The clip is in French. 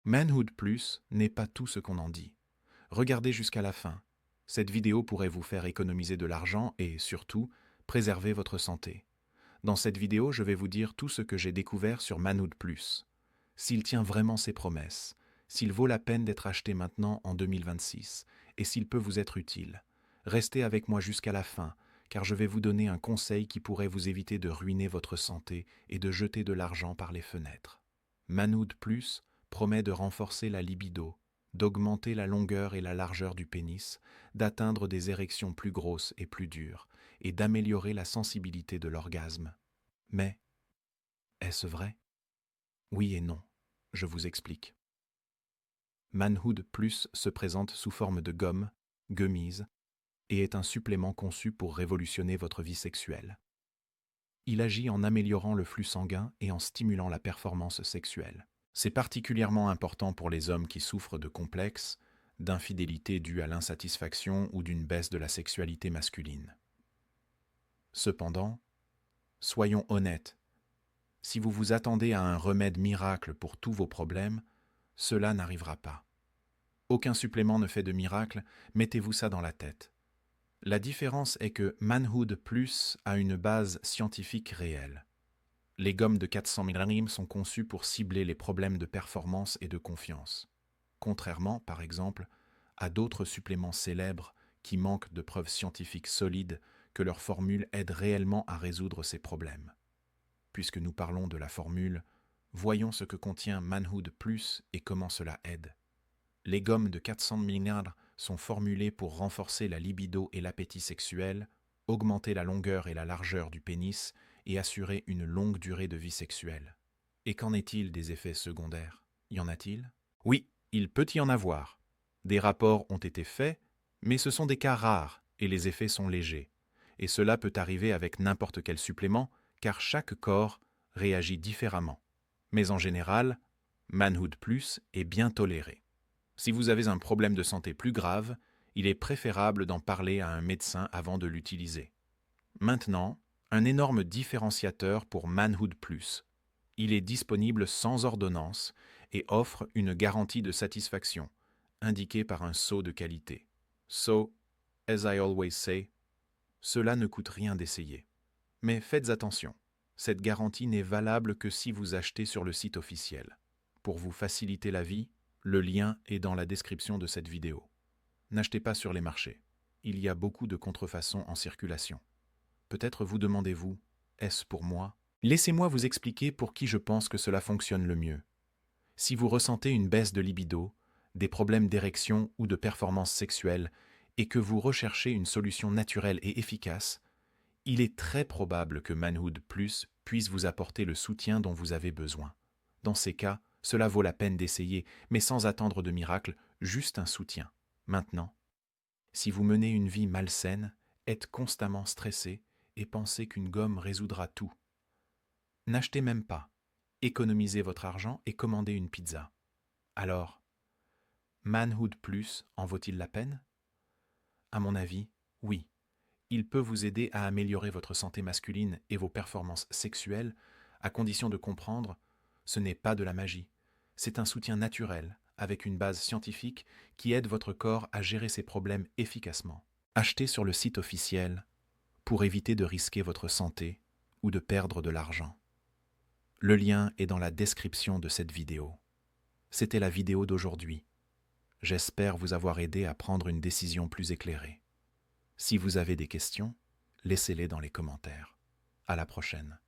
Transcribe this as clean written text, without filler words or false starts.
Manhood Plus n'est pas tout ce qu'on en dit. Regardez jusqu'à la fin. Cette vidéo pourrait vous faire économiser de l'argent et, surtout, préserver votre santé. Dans cette vidéo, je vais vous dire tout ce que j'ai découvert sur Manhood Plus. S'il tient vraiment ses promesses, s'il vaut la peine d'être acheté maintenant en 2026, et s'il peut vous être utile. Restez avec moi jusqu'à la fin, car je vais vous donner un conseil qui pourrait vous éviter de ruiner votre santé et de jeter de l'argent par les fenêtres. Manhood Plus promet de renforcer la libido, d'augmenter la longueur et la largeur du pénis, d'atteindre des érections plus grosses et plus dures, et d'améliorer la sensibilité de l'orgasme. Mais, est-ce vrai? Oui et non. Je vous explique. Manhood Plus se présente sous forme de gomme, gummies, et est un supplément conçu pour révolutionner votre vie sexuelle. Il agit en améliorant le flux sanguin et en stimulant la performance sexuelle. C'est particulièrement important pour les hommes qui souffrent de complexes, d'infidélité due à l'insatisfaction ou d'une baisse de la sexualité masculine. Cependant, soyons honnêtes, si vous vous attendez à un remède miracle pour tous vos problèmes, cela n'arrivera pas. Aucun supplément ne fait de miracle, mettez-vous ça dans la tête. La différence est que Manhood Plus a une base scientifique réelle. Les gommes de 400 mg sont conçues pour cibler les problèmes de performance et de confiance, contrairement, par exemple, à d'autres suppléments célèbres qui manquent de preuves scientifiques solides que leur formule aide réellement à résoudre ces problèmes. Puisque nous parlons de la formule, voyons ce que contient Manhood Plus et comment cela aide. Les gommes de 400 mg sont formulées pour renforcer la libido et l'appétit sexuel, augmenter la longueur et la largeur du pénis et assurer une longue durée de vie sexuelle. Et qu'en est-il des effets secondaires? Y en a-t-il? Oui, il peut y en avoir. Des rapports ont été faits, mais ce sont des cas rares et les effets sont légers. Et cela peut arriver avec n'importe quel supplément, car chaque corps réagit différemment. Mais en général, Manhood Plus est bien toléré. Si vous avez un problème de santé plus grave, il est préférable d'en parler à un médecin avant de l'utiliser. Maintenant, un énorme différenciateur pour Manhood Plus. Il est disponible sans ordonnance et offre une garantie de satisfaction, indiquée par un sceau de qualité. So, as I always say, cela ne coûte rien d'essayer. Mais faites attention, cette garantie n'est valable que si vous achetez sur le site officiel. Pour vous faciliter la vie, le lien est dans la description de cette vidéo. N'achetez pas sur les marchés. Il y a beaucoup de contrefaçons en circulation. Peut-être vous demandez-vous, est-ce pour moi? Laissez-moi vous expliquer pour qui je pense que cela fonctionne le mieux. Si vous ressentez une baisse de libido, des problèmes d'érection ou de performance sexuelle, et que vous recherchez une solution naturelle et efficace, il est très probable que Manhood Plus puisse vous apporter le soutien dont vous avez besoin. Dans ces cas, cela vaut la peine d'essayer, mais sans attendre de miracle, juste un soutien. Maintenant, si vous menez une vie malsaine, êtes constamment stressé et pensez qu'une gomme résoudra tout, n'achetez même pas. Économisez votre argent et commandez une pizza. Alors, Manhood Plus en vaut-il la peine? À mon avis, oui. Il peut vous aider à améliorer votre santé masculine et vos performances sexuelles, à condition de comprendre, ce n'est pas de la magie. C'est un soutien naturel, avec une base scientifique qui aide votre corps à gérer ses problèmes efficacement. Achetez sur le site officiel pour éviter de risquer votre santé ou de perdre de l'argent. Le lien est dans la description de cette vidéo. C'était la vidéo d'aujourd'hui. J'espère vous avoir aidé à prendre une décision plus éclairée. Si vous avez des questions, laissez-les dans les commentaires. À la prochaine.